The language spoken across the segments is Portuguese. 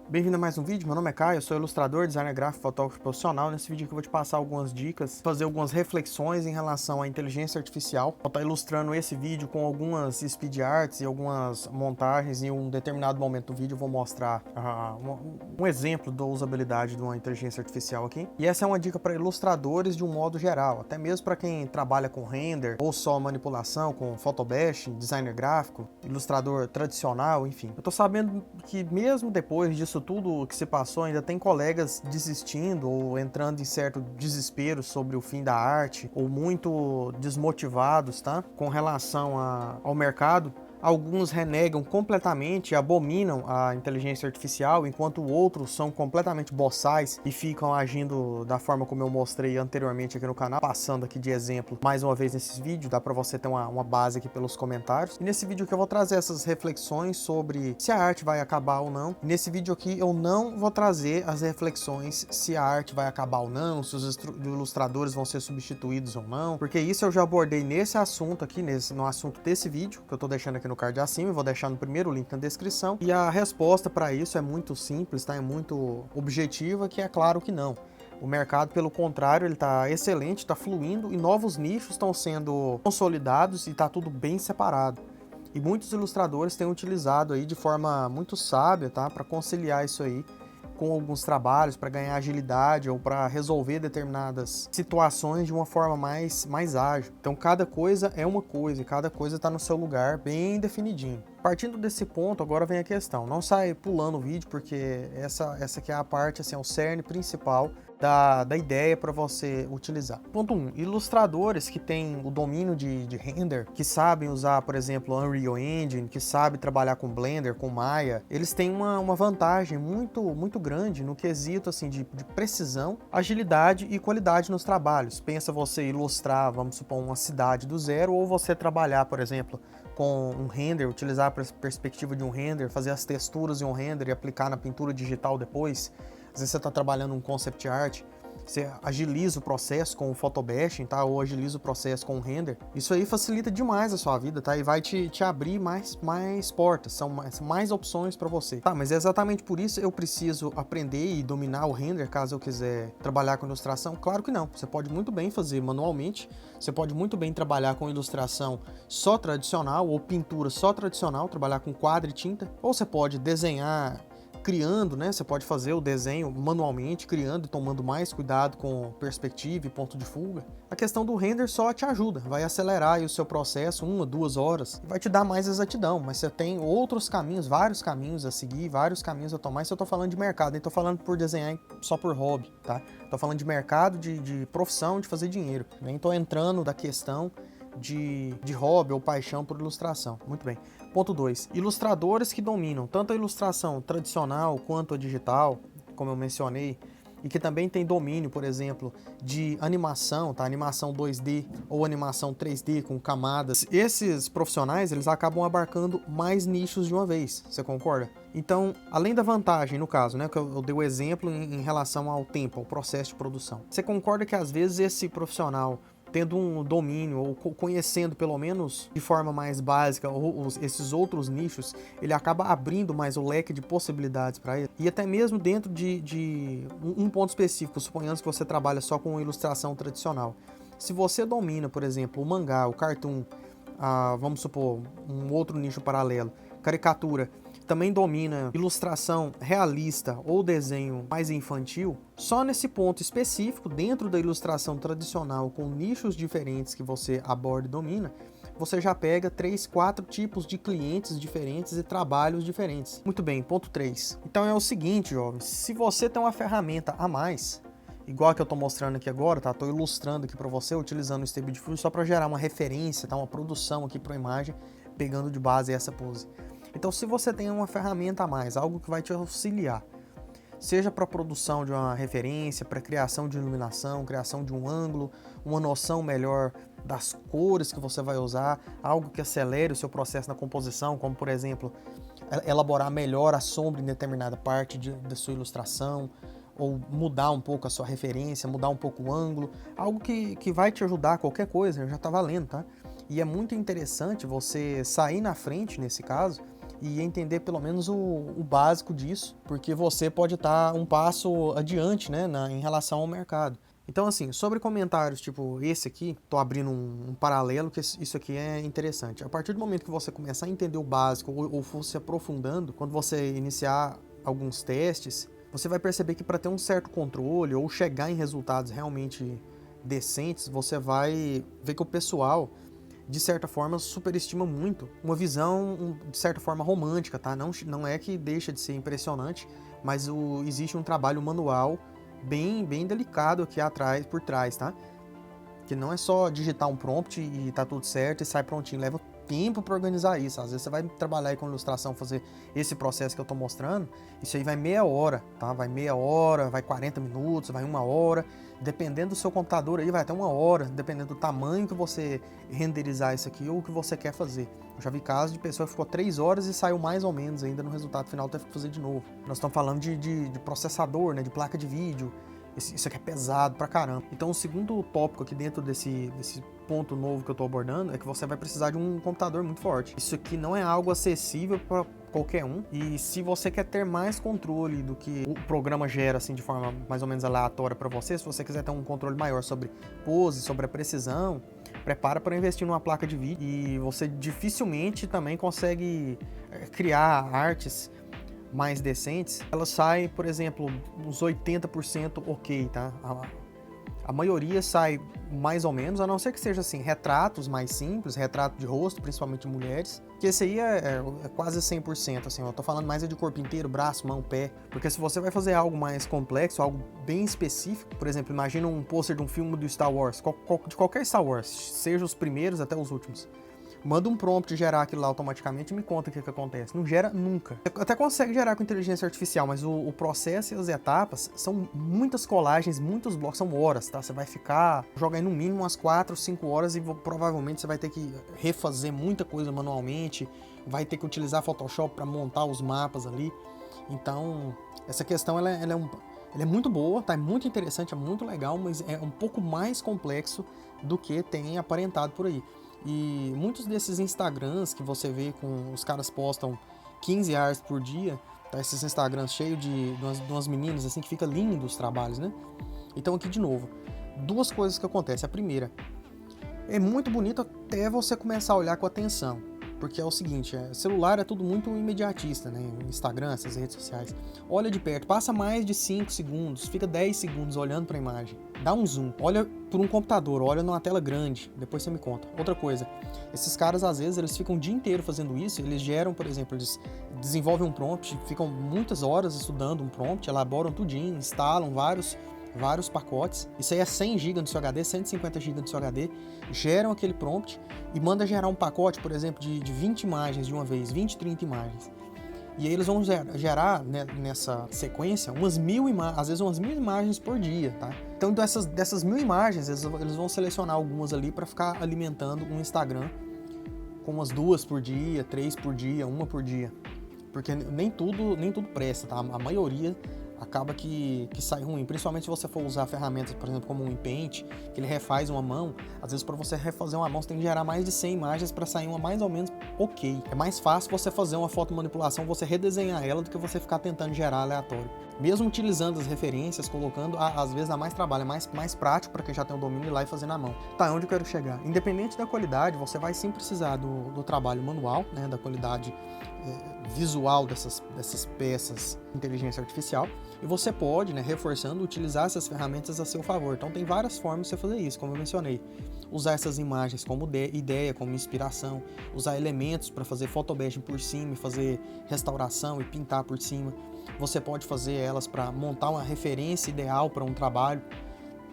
Bem-vindo a mais um vídeo, meu nome é Caio, eu sou ilustrador, designer gráfico, fotógrafo profissional. Nesse vídeo aqui eu vou te passar algumas dicas, fazer algumas reflexões em relação à inteligência artificial. Vou estar ilustrando esse vídeo com algumas speed arts e algumas montagens. Em um determinado momento do vídeo eu vou mostrar um exemplo da usabilidade de uma inteligência artificial aqui. E essa é uma dica para ilustradores de um modo geral, até mesmo para quem trabalha com render ou só manipulação, com photobash, designer gráfico, ilustrador tradicional, enfim. Eu tô sabendo que mesmo depois disso tudo que se passou, ainda tem colegas desistindo ou entrando em certo desespero sobre o fim da arte, ou muito desmotivados, tá? Com relação ao mercado. Alguns renegam completamente e abominam a inteligência artificial, enquanto outros são completamente boçais e ficam agindo da forma como eu mostrei anteriormente aqui no canal, passando aqui de exemplo mais uma vez nesses vídeos, dá para você ter uma base aqui pelos comentários. E nesse vídeo aqui eu vou trazer essas reflexões sobre se a arte vai acabar ou não. E nesse vídeo aqui eu não vou trazer as reflexões se a arte vai acabar ou não, se os ilustradores vão ser substituídos ou não, porque isso eu já abordei nesse assunto aqui, no assunto desse vídeo, que eu tô deixando aqui no card acima, eu vou deixar no primeiro link na descrição. E a resposta para isso é muito simples, tá? É muito objetiva, que é claro que não. O mercado, pelo contrário, ele está excelente, está fluindo e novos nichos estão sendo consolidados e está tudo bem separado. E muitos ilustradores têm utilizado aí de forma muito sábia, tá? Para conciliar isso aí com alguns trabalhos, para ganhar agilidade ou para resolver determinadas situações de uma forma mais ágil. Então cada coisa é uma coisa e cada coisa está no seu lugar bem definidinho. Partindo desse ponto, agora vem a questão. Não sai pulando o vídeo, porque essa aqui é a parte, assim, é o cerne principal da ideia para você utilizar. Ponto 1. Ilustradores que têm o domínio de render, que sabem usar, por exemplo, Unreal Engine, que sabem trabalhar com Blender, com Maya, eles têm uma vantagem muito grande no quesito assim, de precisão, agilidade e qualidade nos trabalhos. Pensa você ilustrar, vamos supor, uma cidade do zero, ou você trabalhar, por exemplo, com um render, utilizar a perspectiva de um render, fazer as texturas de um render e aplicar na pintura digital depois. Às vezes você está trabalhando um concept art, você agiliza o processo com o photobashing, tá? Ou agiliza o processo com o render. Isso aí facilita demais a sua vida, tá? E vai te abrir mais portas, são mais opções para você. Tá, mas é exatamente por isso eu preciso aprender e dominar o render caso eu quiser trabalhar com ilustração? Claro que não. Você pode muito bem fazer manualmente, você pode muito bem trabalhar com ilustração só tradicional ou pintura só tradicional, trabalhar com quadro e tinta, ou você pode desenhar criando, né? Você pode fazer o desenho manualmente, criando e tomando mais cuidado com perspectiva e ponto de fuga. A questão do render só te ajuda, vai acelerar aí o seu processo 1 a 2 horas e vai te dar mais exatidão, mas você tem outros caminhos, vários caminhos a seguir, vários caminhos a tomar. Isso eu tô falando de mercado, nem tô falando por desenhar só por hobby, tá? Tô falando de mercado, de profissão, de fazer dinheiro. Nem tô entrando da questão de hobby ou paixão por ilustração. Muito bem. Ponto 2. Ilustradores que dominam tanto a ilustração tradicional quanto a digital, como eu mencionei, e que também tem domínio, por exemplo, de animação, tá? Animação 2D ou animação 3D com camadas. Esses profissionais, eles acabam abarcando mais nichos de uma vez, você concorda? Então, além da vantagem, no caso, né, que eu dei o exemplo em relação ao tempo, ao processo de produção. Você concorda que às vezes esse profissional tendo um domínio ou conhecendo pelo menos de forma mais básica esses outros nichos, ele acaba abrindo mais o leque de possibilidades para ele. E até mesmo dentro de um ponto específico, suponhamos que você trabalha só com ilustração tradicional. Se você domina, por exemplo, o mangá, o cartoon, vamos supor, um outro nicho paralelo, caricatura, também domina ilustração realista ou desenho mais infantil, só nesse ponto específico, dentro da ilustração tradicional, com nichos diferentes que você aborda e domina, você já pega 3, 4 tipos de clientes diferentes e trabalhos diferentes. Muito bem, ponto 3. Então é o seguinte, jovens, se você tem uma ferramenta a mais, igual a que eu estou mostrando aqui agora, tá? Estou ilustrando aqui para você, utilizando o Stable Diffusion só para gerar uma referência, tá? Uma produção aqui para a imagem, pegando de base essa pose. Então, se você tem uma ferramenta a mais, algo que vai te auxiliar, seja para a produção de uma referência, para criação de iluminação, criação de um ângulo, uma noção melhor das cores que você vai usar, algo que acelere o seu processo na composição, como, por exemplo, elaborar melhor a sombra em determinada parte da sua ilustração, ou mudar um pouco a sua referência, mudar um pouco o ângulo, algo que vai te ajudar, qualquer coisa, já está valendo, tá? E é muito interessante você sair na frente, nesse caso, e entender pelo menos o básico disso, porque você pode estar um passo adiante, né, em relação ao mercado. Então, assim, sobre comentários tipo esse aqui, tô abrindo um paralelo, que isso aqui é interessante. A partir do momento que você começar a entender o básico ou for se aprofundando, quando você iniciar alguns testes, você vai perceber que para ter um certo controle ou chegar em resultados realmente decentes, você vai ver que o pessoal, de certa forma, superestima muito uma visão, de certa forma, romântica, tá? Não é que deixa de ser impressionante, mas existe um trabalho manual bem delicado aqui por trás, tá? Que não é só digitar um prompt e tá tudo certo e sai prontinho, leva tempo para organizar isso. Às vezes você vai trabalhar aí com ilustração, fazer esse processo que eu tô mostrando, isso aí vai meia hora, tá? Vai meia hora, vai 40 minutos, vai 1 hora, dependendo do seu computador aí vai até 1 hora, dependendo do tamanho que você renderizar isso aqui ou o que você quer fazer. Eu já vi casos de pessoa que ficou 3 horas e saiu mais ou menos ainda no resultado final, teve que fazer de novo. Nós estamos falando de processador, né, de placa de vídeo. Isso aqui é pesado pra caramba. Então o segundo tópico aqui dentro desse ponto novo que eu tô abordando é que você vai precisar de um computador muito forte. Isso aqui não é algo acessível para qualquer um, e se você quer ter mais controle do que o programa gera assim de forma mais ou menos aleatória para você, se você quiser ter um controle maior sobre pose, sobre a precisão, prepara para investir numa placa de vídeo, e você dificilmente também consegue criar artes mais decentes. Elas saem, por exemplo, uns 80% ok, tá? A maioria sai mais ou menos, a não ser que seja assim, retratos mais simples, retrato de rosto, principalmente de mulheres, que esse aí é quase 100%, assim, eu tô falando mais de corpo inteiro, braço, mão, pé, porque se você vai fazer algo mais complexo, algo bem específico, por exemplo, imagina um pôster de um filme do Star Wars, de qualquer Star Wars, seja os primeiros até os últimos. Manda um prompt gerar aquilo lá automaticamente e me conta o que acontece. Não gera nunca. Até consegue gerar com inteligência artificial, mas o processo e as etapas são muitas colagens, muitos blocos, são horas, tá? Você vai ficar, jogar aí no mínimo umas 4, 5 horas e provavelmente você vai ter que refazer muita coisa manualmente, vai ter que utilizar Photoshop para montar os mapas ali. Então, essa questão ela é muito boa, tá? É muito interessante, é muito legal, mas é um pouco mais complexo do que tem aparentado por aí. E muitos desses Instagrams que você vê com os caras postam 15 artes por dia, tá? Esses Instagrams cheios de umas meninas assim que fica lindo os trabalhos, né? Então aqui de novo, duas coisas que acontecem. A primeira, é muito bonito até você começar a olhar com atenção. Porque é o seguinte, celular é tudo muito imediatista, né? Instagram, essas redes sociais. Olha de perto, passa mais de 5 segundos, fica 10 segundos olhando para a imagem. Dá um zoom, olha por um computador, olha numa tela grande, depois você me conta. Outra coisa, esses caras às vezes eles ficam o dia inteiro fazendo isso, eles geram, por exemplo, eles desenvolvem um prompt, ficam muitas horas estudando um prompt, elaboram tudinho, instalam vários pacotes, isso aí é 100 GB no seu HD, 150 GB no seu HD, geram aquele prompt e manda gerar um pacote, por exemplo, de 20 imagens de uma vez, 20, 30 imagens. E aí eles vão gerar né, nessa sequência umas 1000 imagens, às vezes umas 1000 imagens por dia, tá? Então dessas 1000 imagens, eles vão selecionar algumas ali para ficar alimentando um Instagram com umas 2 por dia, 3 por dia, 1 por dia. Porque nem tudo presta, tá? A maioria acaba que sai ruim, principalmente se você for usar ferramentas, por exemplo, como o InPaint, que ele refaz uma mão. Às vezes para você refazer uma mão, você tem que gerar mais de 100 imagens para sair uma mais ou menos ok. É mais fácil você fazer uma fotomanipulação, você redesenhar ela, do que você ficar tentando gerar aleatório. Mesmo utilizando as referências, colocando, às vezes dá mais trabalho, é mais prático para quem já tem o domínio ir lá e fazer na mão. Tá, onde eu quero chegar? Independente da qualidade, você vai sim precisar do trabalho manual, né, da qualidade visual dessas peças de inteligência artificial, e você pode, né, reforçando, utilizar essas ferramentas a seu favor. Então tem várias formas de você fazer isso, como eu mencionei. Usar essas imagens como ideia, como inspiração, usar elementos para fazer photobashing por cima e fazer restauração e pintar por cima. Você pode fazer elas para montar uma referência ideal para um trabalho.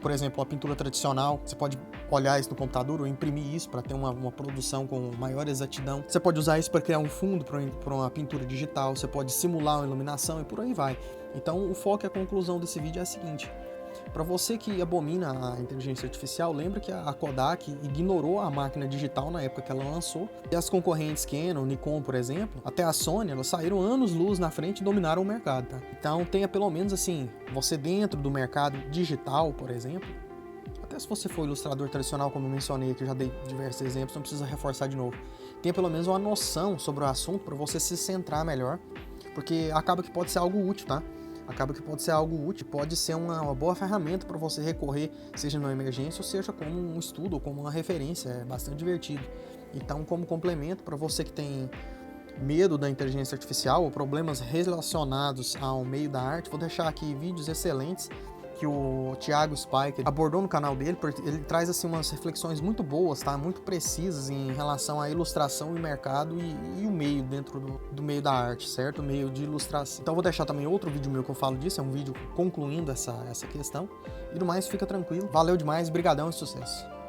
Por exemplo, a pintura tradicional, você pode olhar isso no computador ou imprimir isso para ter uma produção com maior exatidão. Você pode usar isso para criar um fundo para uma pintura digital, você pode simular uma iluminação e por aí vai. Então, o foco e a conclusão desse vídeo é a seguinte: para você que abomina a inteligência artificial, lembra que a Kodak ignorou a máquina digital na época que ela lançou. E as concorrentes Canon, Nikon, por exemplo, até a Sony, elas saíram anos-luz na frente e dominaram o mercado, tá? Então tenha pelo menos assim, você dentro do mercado digital, por exemplo, até se você for ilustrador tradicional, como eu mencionei aqui, eu já dei diversos exemplos, não precisa reforçar de novo. tenha pelo menos uma noção sobre o assunto para você se centrar melhor, porque acaba que pode ser algo útil, tá? Acaba que pode ser algo útil, pode ser uma boa ferramenta para você recorrer, seja numa emergência ou seja como um estudo ou como uma referência, é bastante divertido. Então, como complemento, para você que tem medo da inteligência artificial ou problemas relacionados ao meio da arte, vou deixar aqui vídeos excelentes que o Thiago Spike abordou no canal dele, porque ele traz assim umas reflexões muito boas, tá? Muito precisas em relação à ilustração e mercado e o meio dentro do meio da arte, certo? O meio de ilustração. Então vou deixar também outro vídeo meu que eu falo disso, é um vídeo concluindo essa questão. E do mais, fica tranquilo. Valeu demais, brigadão e sucesso!